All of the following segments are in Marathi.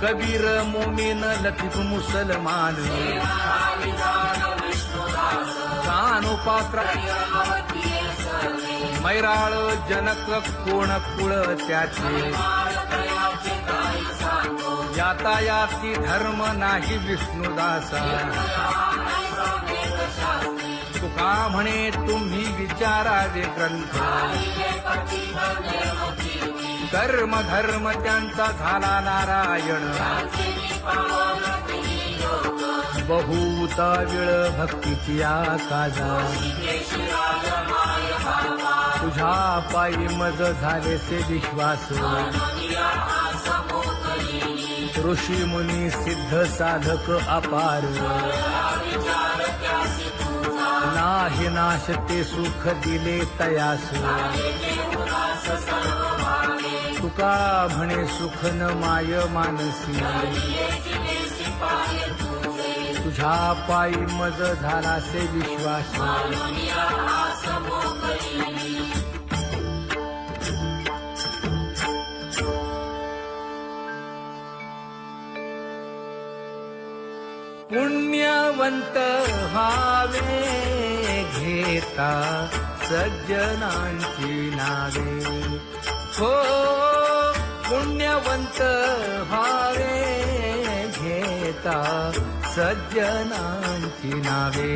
कबीर मोमीन लतीफ मुसलमान कानोपात्र मैराळ जनक कोण कुळ त्याचे यातायाती धर्म नाही विष्णुदासा तुका म्हणे तुम्ही विचारावे ग्रंथ कर्म धर्म त्यांचा झाला नारायण बहुता वेळ भक्तीची आकाजा तुझ्या पायी मज झालेसे विश्वास ऋषी मुनी सिद्ध साधक अपार नाही नाश ते सुख दिले तयास तुका म्हणे सुख न माय मानसी तुझ्या पायी मज झालासे विश्वास पुण्यवंत व्हावे घेता सज्जनांची नावे हो पुण्यवंत व्हावे घेता सज्जनांची नावे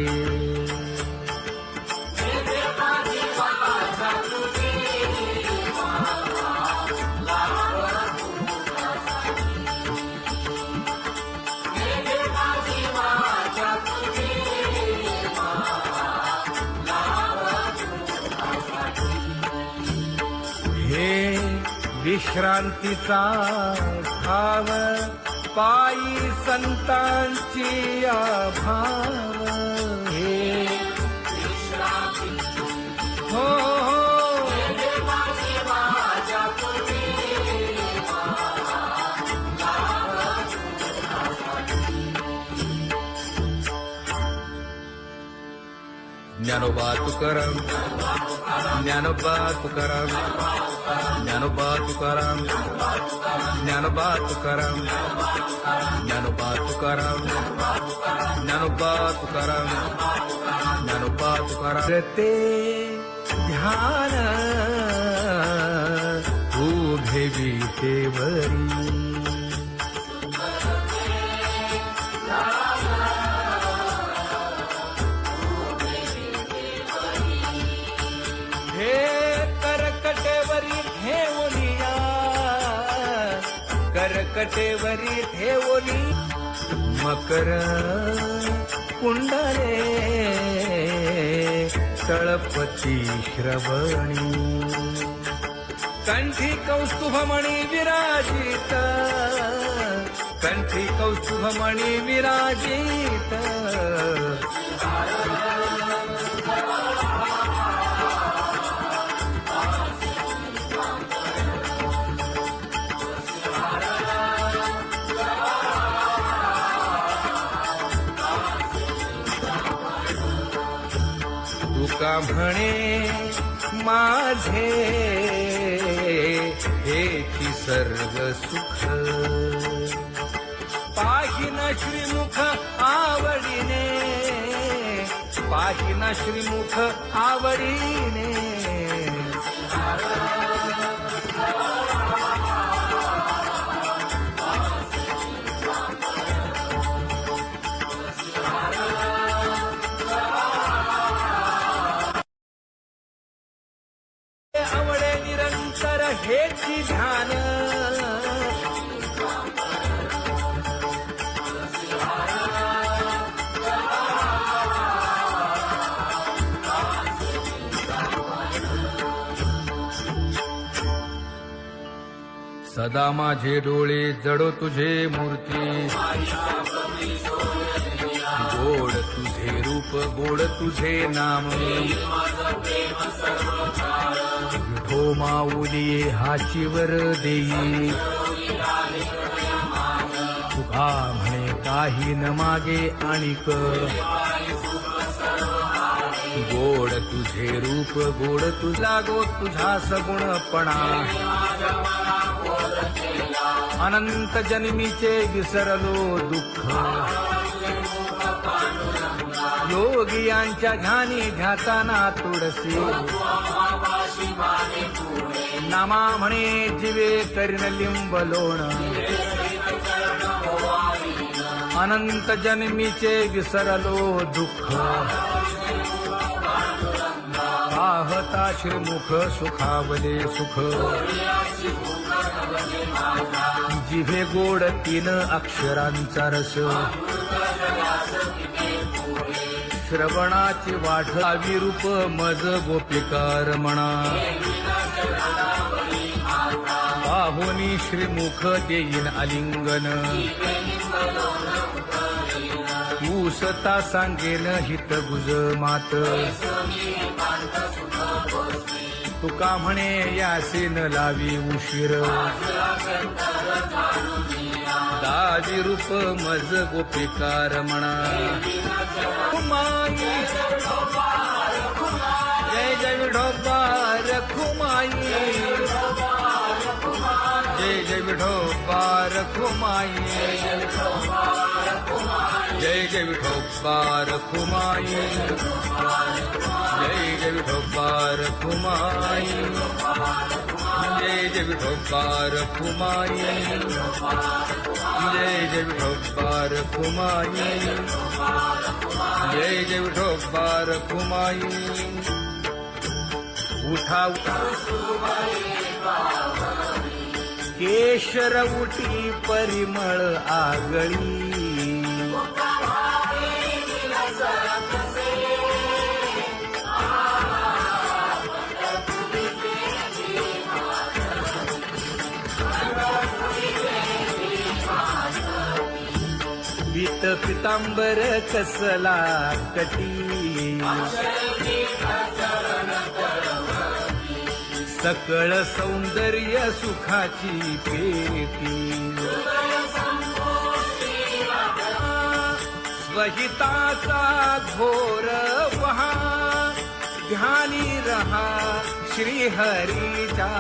हे विश्रांतीचा भाव पायी संतांची अभाव हे हो ज्ञानोबा तुकाराम ज्ञानोबा तुकाराम ज्ञानोबा तुकाराम ज्ञानोबा तुकाराम ज्ञानोबा तुकाराम ज्ञानोबा तुकाराम ज्ञानोबा तुकाराम ते ध्यान उभे विटेवरी करकटेवरी ठेवली मकर कुंडले तळपती श्रवणी कंठी कौस्तुभमणी विराजित कंठी कौस्तुभमणी विराजित तुका म्हणे माझे हेची सर्व सुख पाहिन श्रीमुख आवडीने पाहिन श्रीमुख आवडीने आवडे निरंतर हेची ध्यान सदा माझे डोळे जडो तुझे मूर्ती गोड तुझे रूप गोड तुझे नाम विठो माऊली हाचीवर देई तुका म्हणे काही न मागे आणिक गोड तुझे रूप गोड तुझा गो तुझा सगुणपणा अनंत जन्मीचे विसरलो दुःख योगियांच्या ध्यानी ध्याताना तुळसी नामा म्हणे जीवे करीन लिंब लोण अनंत जन्मीचे विसरलो दुःख पाहता श्रीमुख सुखावले सुख जिभे गोड 3 अक्षरांचा रस श्रवणाची वाढ विरूप मज गोपिकार म्हणा पाहुनी श्रीमुख देईन आलिंगन ऊसता सांगेन हित गुज मात तुका म्हणे यासीन लावी उशीर दावी रूप मज गोपिकार म्हणा खुमाई जय जय विठोबार खुमाई जय जय विठोबार खुमाई जय जय विठोबार खुमाई जय जय विठोबार खुमाई जय जय विठोबार खुमाई जय जय विठोबार खुमाई जय जय विठोबार खुमाई उठा केशर उठी परिमळ आगळी पीत पितांबर कसला कटी सकळ सौंदर्य सुखाची पेटी स्वहिताचा घोर वहा ध्यानी रहा श्रीहरीचा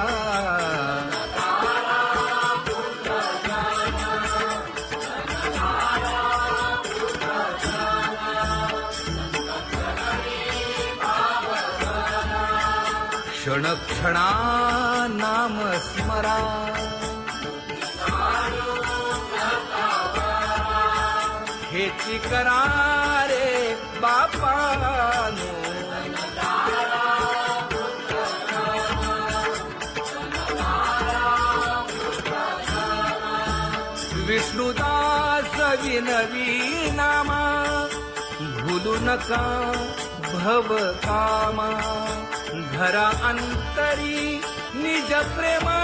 क्षण क्षणा नाम स्मरा हेची करा रे बापानो विष्णुदास विनवी नामा भूलू नका भव कामा धरा अंतरी निज प्रेमा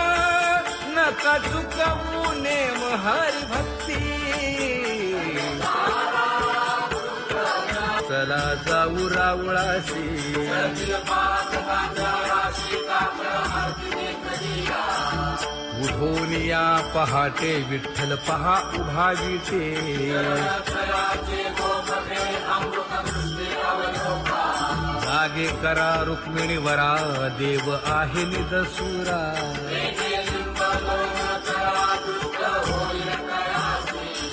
नका चुकवू नेम हरी भक्ती चला जाऊ रावळाशी उठोनिया पहाटे विठ्ठल पहा उभा विटे जागे करा रुक्मिणी वरा देव आहे निदसुरा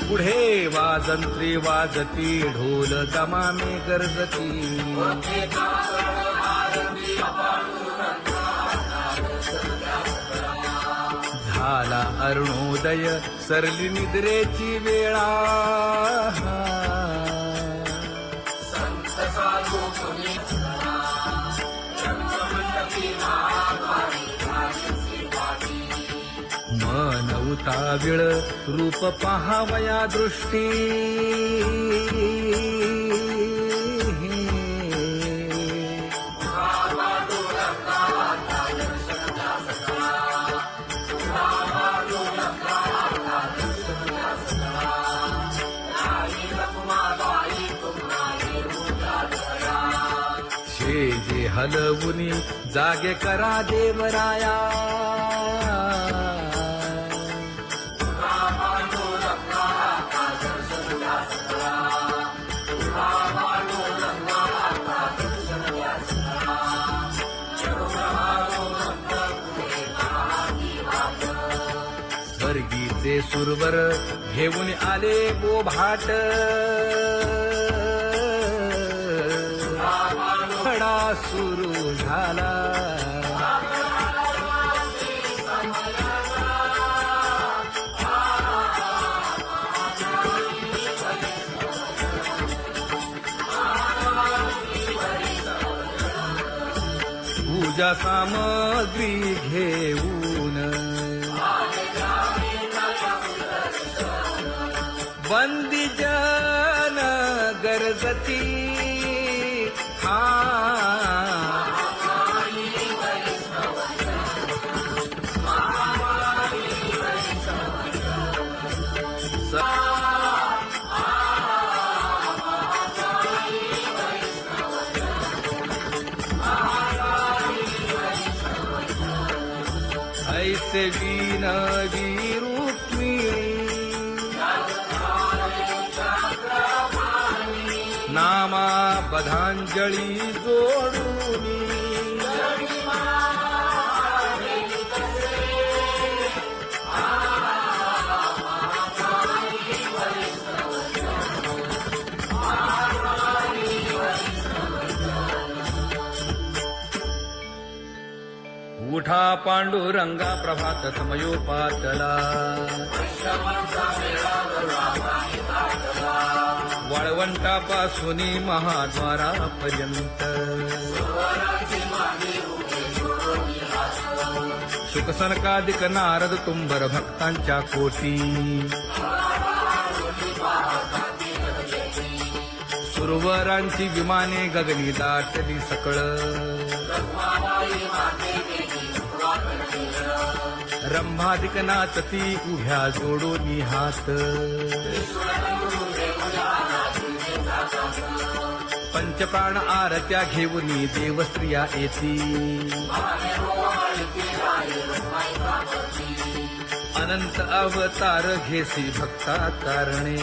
पुढे वाजंत्री वाजती ढोल दमामे गरजती झाला अरुणोदय सरली निद्रेची वेळा मन उताविळ रूप पहावया दृष्टी जे हलवुनी जागे करा देवराया स्वर्गी ते सुरवर घेऊन आले बोभाट खडा सुरू झाला पूजा सामग्री घेऊन बंदी जन गरजती ऐसे विनवी रुक्मिणी नामा बधांजळी जोडूनी उठा पांडुरंगा प्रभात समयोपातला वाळवंटापासून महाद्वारापर्यंत शुकसनकादिक नारद तुंबर भक्तांच्या कोटी सुरवरांची विमाने गगनी दाटली सकळ रंभादिक नाचती उभ्या जोडोनी हात पंचप्राण आरत्या घेऊनी देवस्त्रिया येती अनंत अवतार घेसी भक्ता तारणे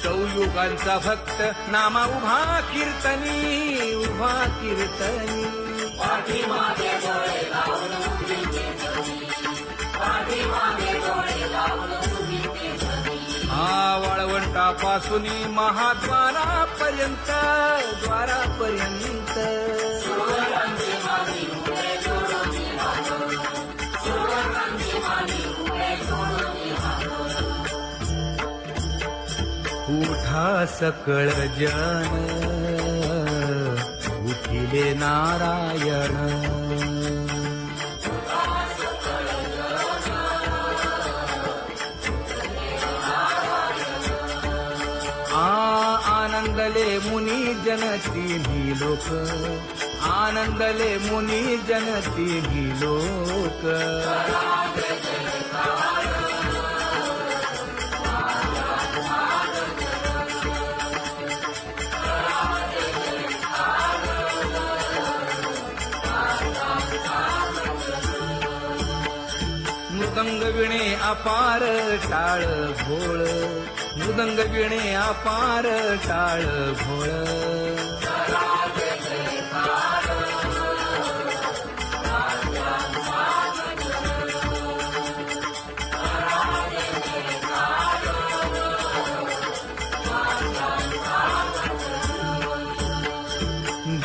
चौयुगांचा भक्त नामा उभा कीर्तनी उभा कीर्तनी वाळवंटापासून महाद्वारापर्यंत द्वारापर्यंत उठा सकळ जन उठिले नारायण आनंदले मुनी जन तिन्ही लोक आनंदले मुनी जन तिन्ही लोक मृदंग विणे अपार टाळ भोळ मृदंग विणे अपार टाळ भोळ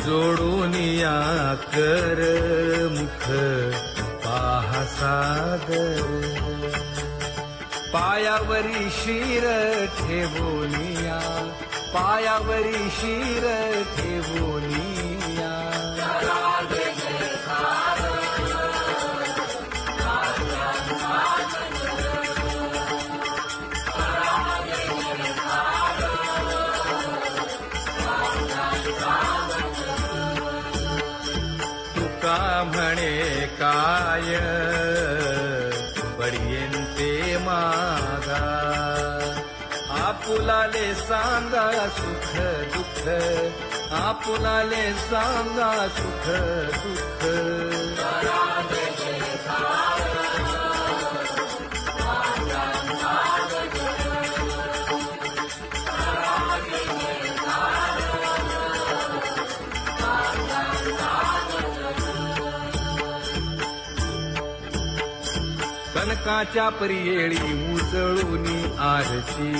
जोडूनिया कर मुख पाहा सागर पायावरी शिर ठेवोनिया पायावरी शिर ठेवोनिया तुका म्हणे काय बडियेंते मागा आपुलाले सांगा सुख दुःख आपुलाले सांगा सुख दुःख सनकाच्या परियेळी उजळूनी आरती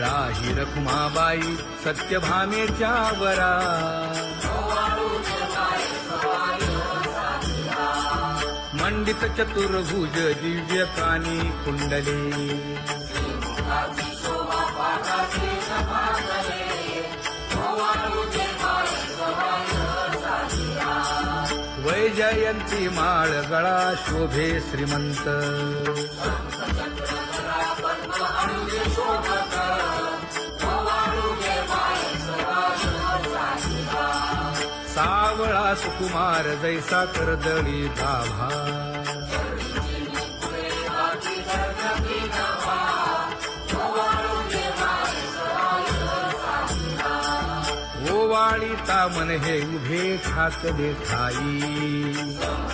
राही रखुमाबाई सत्यभामेच्या वरा मंडित चतुर्भुज दिव्य कानी कुंडले वैजयंती माळ गळा शोभे श्रीमंत सावळा सुकुमार जैसा कर्दळी गाभा ओवाळी तामन हे उभे ठाकले ठाई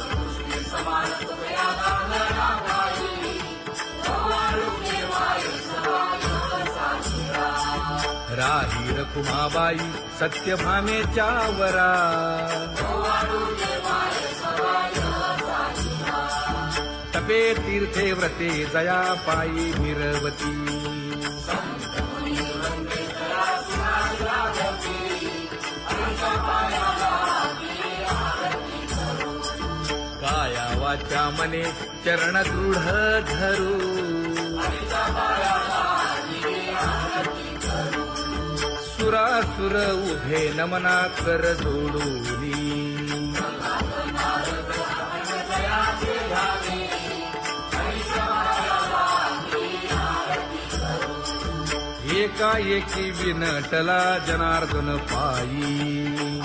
राही रखुमाबाई सत्यभामेच्या वरा तपे तीर्थे व्रते जया पायी मिरवती काया वाचा मने चरण दृढ धरू सुरासुर उभे नमना कर जोडूनी एकाएकी विनटला जनार्दन पायी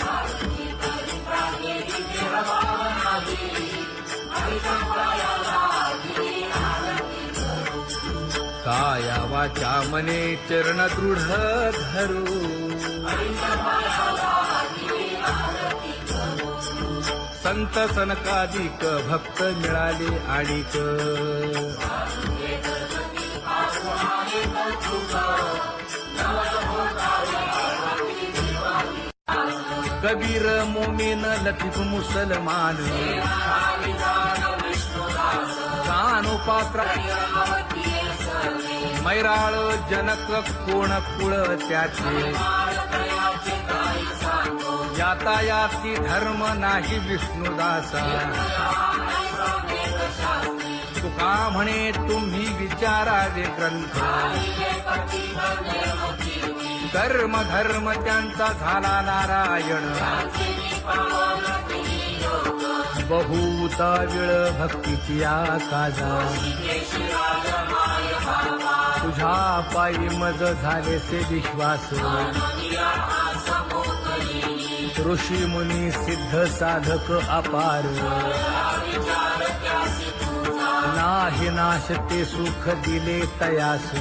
काया वाचा मने चरण दृढ धरू संत सनकादिक भक्त मिळाले आणिक कबीर मोमीन लतीफ मुसलमान कानोपात्र मैराळ जनक कोण कुळ त्याचे यातायाती धर्म नाही विष्णुदासा तुका म्हणे तुम्ही विचारावे ग्रंथ कर्म धर्म त्यांचा झाला नारायण बहुता वेळ भक्तीची काजा तुझ्या पायी मज झाले से विश्वास ऋषी मुनी सिद्ध साधक अपार नाही नाश ते सुख दिले तयास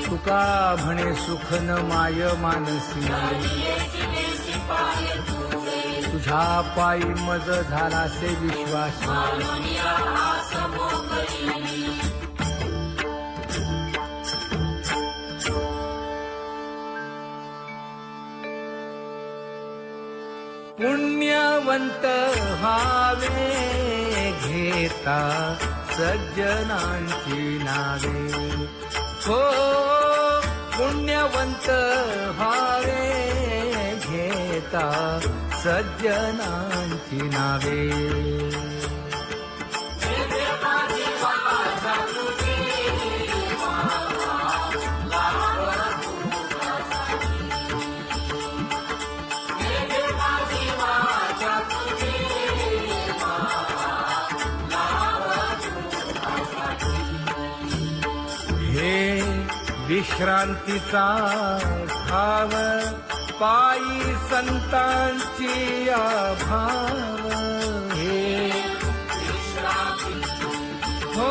तुका म्हणे सुख न माय मानसी तुझ्या पायी मज झाला से विश्वास पुण्यवंत व्हावे घेता सज्जनांची नावे हो पुण्यवंत व्हावे घेता सज्जनांची नावे विश्रांतीचा भाव पायी संतांची भाव हे हो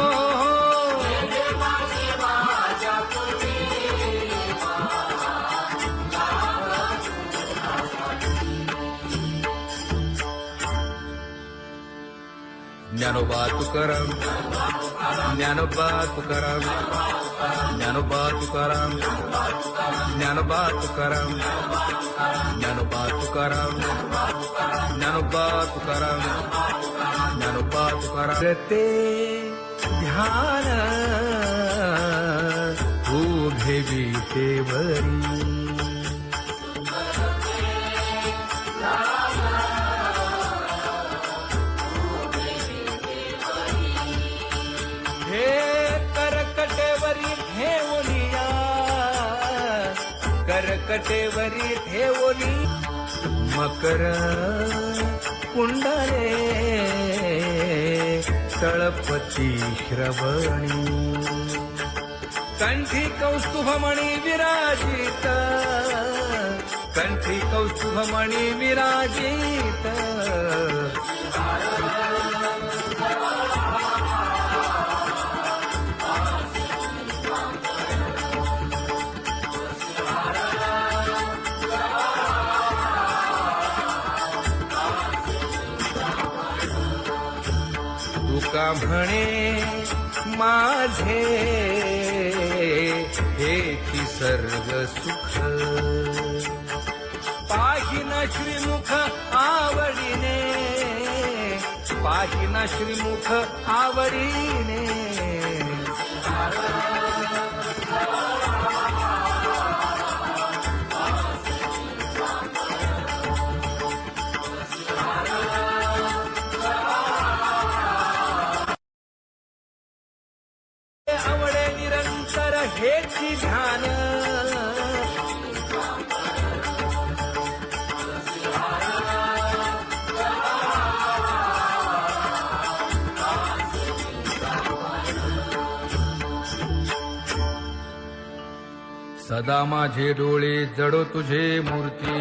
ज्ञानोबा तुकाराम, ज्ञानोबा तुकाराम, ज्ञानोबा तुकाराम, ज्ञानोबा तुकाराम, ज्ञानोबा तुकाराम, ज्ञानोबा तुकाराम, ज्ञानोबा तुकाराम. ते ध्यान उभे विटेवरी, हे करकटेवरी ठेवलिया, करकटेवरी ठेवली मकर कुंडले तळपती श्रवणी, कंठी कौस्तुभमणी विराजित, कंठी कौस्तुभमणी विराजित. तुका म्हणे माझे हेची सर्व सुख, पाहिन श्रीमुख आवडीने, पाहिन श्रीमुख आवडीने. आवडे निरंतर हेची ध्यान, सदा माझे डोळे जडो तुझे मूर्ती,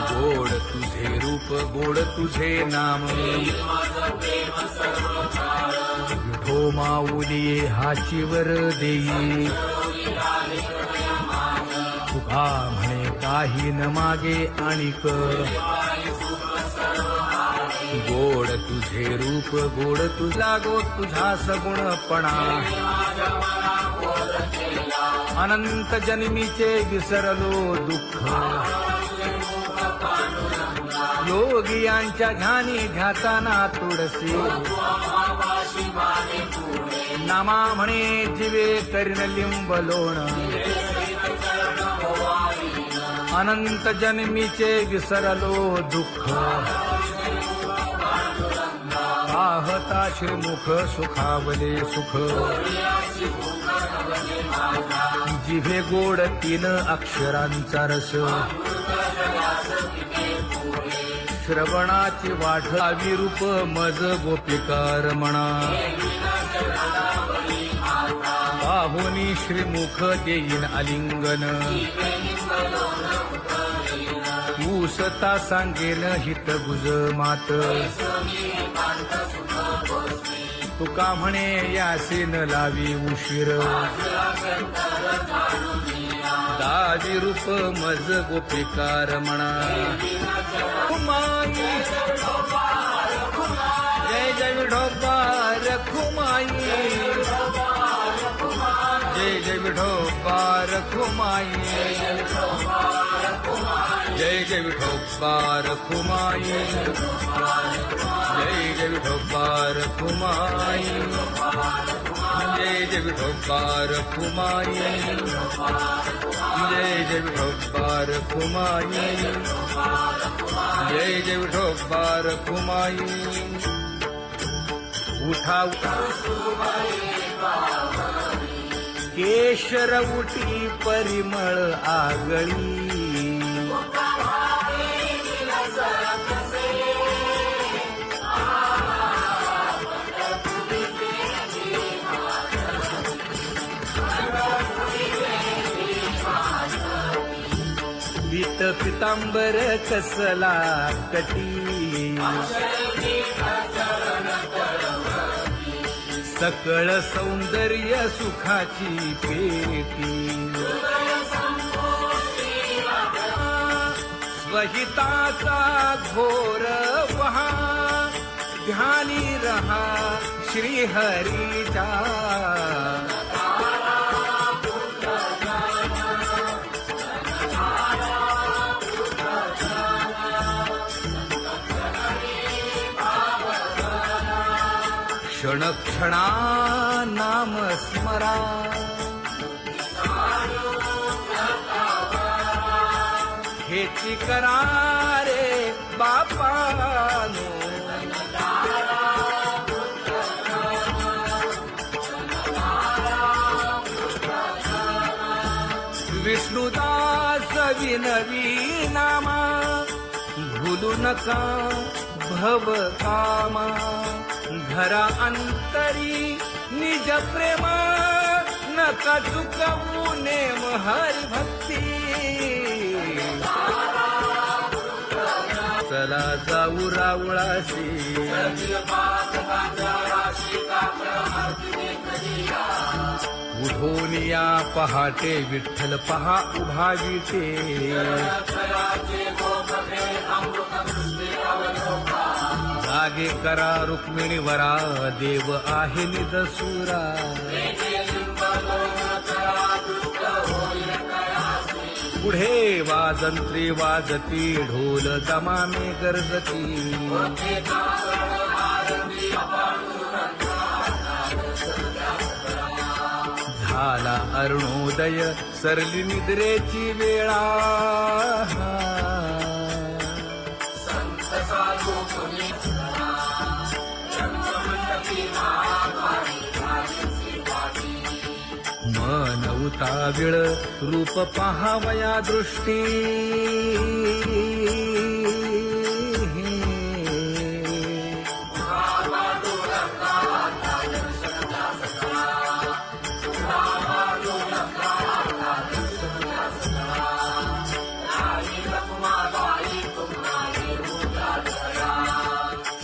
गोड तुझे रूप गोड तुझे नाम. विठो माऊली हाचीवर देई, तुका म्हणे काही न मागे आणिक. गोड तुझे रूप गोड तुझा गो तुझा सगुणपणा, अनंत जन्मीचे विसरलो दुःख. योगियांच्या ध्यानी ध्याताना तुळसी, नामा म्हणे जीवे करीन लिंबलोण. अनंत जन्मीचे विसरलो दुःख, पाहता श्रीमुख सुखावले सुख. जिभे गोड 3 अक्षरांचा रस, श्रवणाची वाढ विरूप मज गोपिकार म्हणा. पाहुनी श्रीमुख देईन आलिंगन, ऊसता सांगेन हित गुज मात. तुका म्हणे यासीन लावी उशीर, दावी रूप मज गोपिकार म्हणा. खुमाई जय जय विठोबा रखुमाई, जय जय विठोबा रखुमाई, जय जय विठोबा रखुमाई, जय जय विठोबा रखुमाई, जय जय विठोबा रखुमाई, जय जय विठोबा रखुमाई, जय जय विठोबा रखुमाई. उठा केशर उठी परिमळ आगळी, पीत पितांबर कसला कटी, सकळ सौंदर्य सुखाची पेटी. स्वहिताचा घोर वहा ध्यानी रहा श्री हरीचा. क्षण क्षणा नाम स्मरा. हेची करा रे बापानो. विष्णुदास विनवी नामा. भूलू नका भव कामा. धरा अंतरी निज प्रेमा. नका चुकवू नेम हरी भक्ती. चला जाऊ रावळाशी. उठून या पहाटे विठ्ठल पहा उभा विटे. जागे करा रुक्मिणीवरा. देव आहे निदसुरा. पुढे वाजंत्री वाजती. ढोल दमामे गरजती. झाला अरुणोदय सरली निद्रेची वेळा. मन उताविळ रूप पहावया दृष्टी.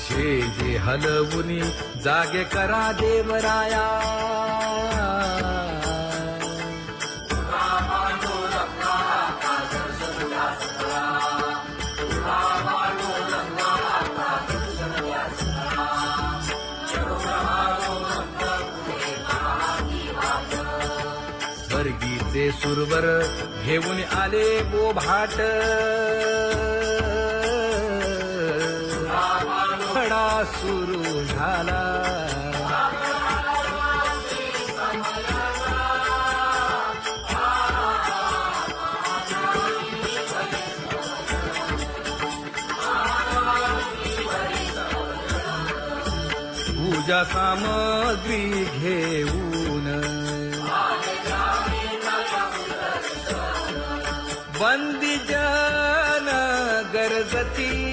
शेजे हलवुनी जागे करा देवराया. स्वर्गीचे सुरवर घेऊन आले बोभाट. खडा सुरू झाला. पूजा सामग्री घेऊन. बंदी जन गरजती.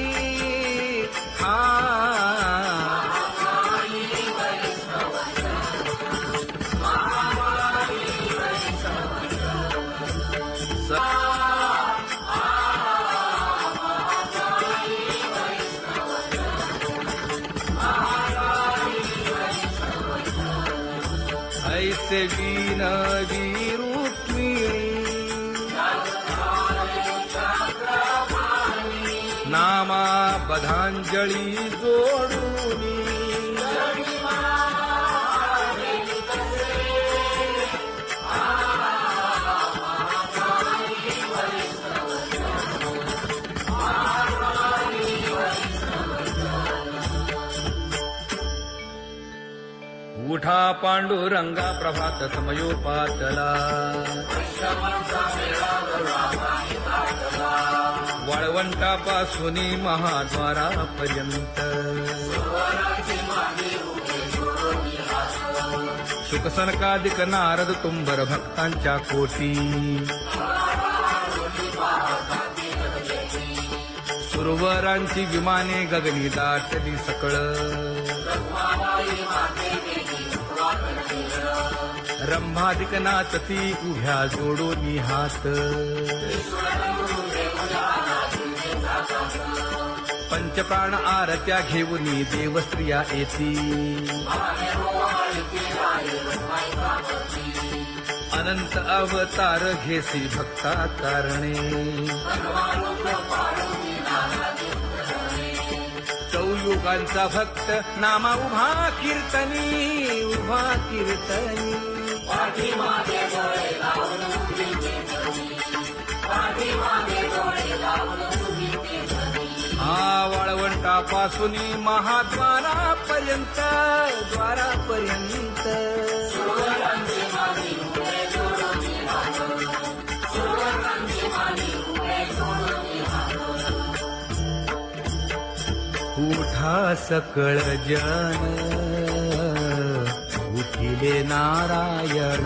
ऐसे विनवी रुक्मिणी. नामा बधांजळी जोडूनी. उठा पांडुरंगा प्रभात समयोपातला. वाळवंटापासून महाद्वारापर्यंत. शुकसनकादिक नारद तुंबर भक्तांच्या कोटी. सुरवरांची विमाने गगनी दाटली सकळ. रंभादिक नाचती उभ्या जोडोनी हात. पंचप्राण आरत्या घेऊनी देवस्त्रिया येती. अनंत अवतार घेसी भक्ता तारणे. युगांचा भक्त नामा उभा कीर्तनी उभा कीर्तनी पाठीमागे डोळे लावून उभी ते धनी, पाठीमागे डोळे लावून उभी ते धनी. हा वाळवंटापासून महाद्वारापर्यंत द्वारापर्यंत सुवर्णांची मानी उभे जोडून हात, सुवर्णांची मानी उभे जोडून हात. उठा सकळ जन उठिले नारायण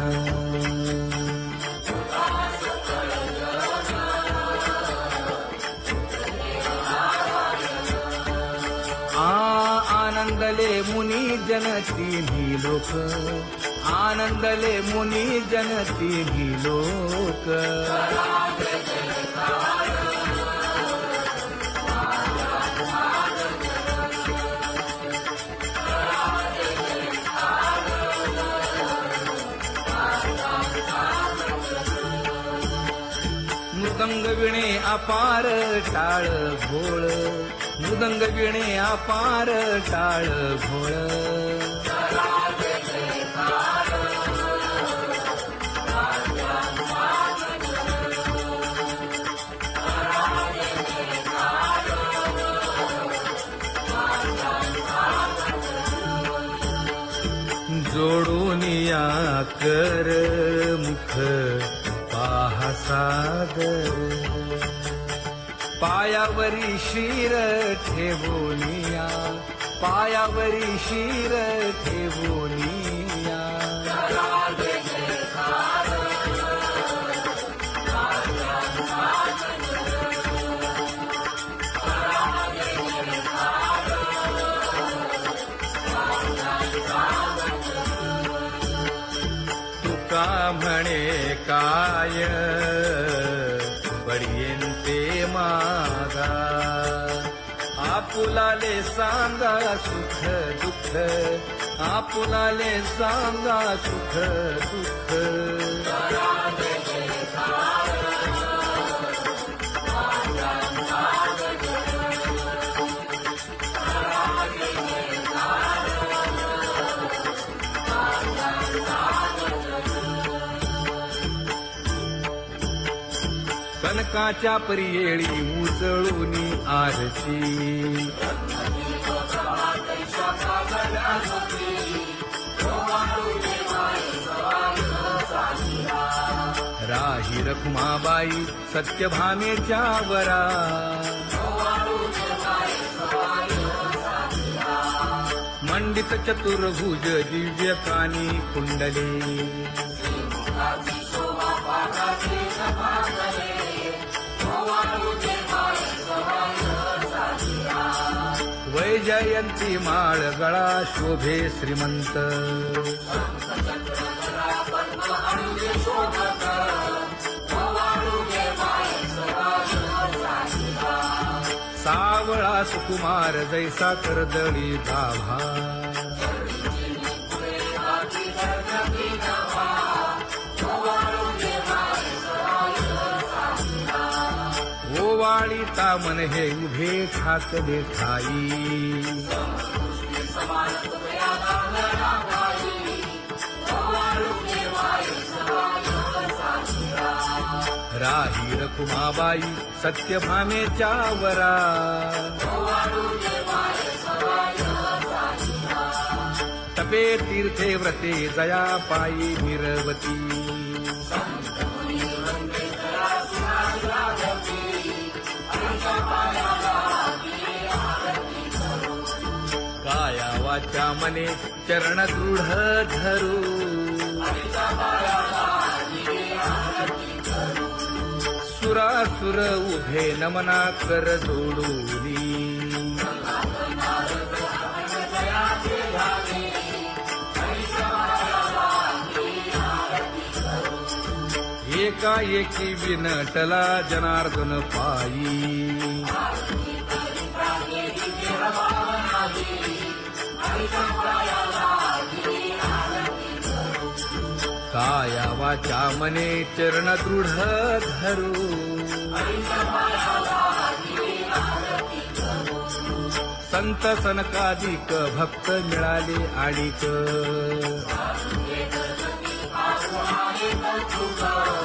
आनंदले मुनी जन तिन्ही लोक आनंदले मुनी जन तिन्ही लोक मृदंग विणे अपार टाळ भोळ मृदंग विणे अपार टाळ भोळ जोडून या कर मुख पाहा सादर पायावरी शिर ठेवोनिया पायावरी शिर ठेवोनिया तुका म्हणे काय बडियेंते मागा आपुलाले सांगा सुख दुःख आपुलाले सांगा सुख दुःख कनकाच्या परियेळी उजळून आरती राही रखुमाबाई सत्यभामेच्या वरा मंडित चतुर्भुज दिव्य कानी कुंडले वैजयंती माळ गळा शोभे श्रीमंत सावळा सुकुमार जैसा करदळी गाभा ओवाळीता मन हे उभे ठाकले ठाई राही रखुमाबाई सत्यभामेच्या वरा तपे तीर्थे व्रते जया पायी मिरवती काया वाचा मने चरण दृढ धरू सुरासुर उभे नमना कर जोडूनी एकाएकी विनटला जनार्दन पायी काया वाचा मने चरण दृढ धरू संत सनकादिक भक्त मिळाले आणिक. आहे तुका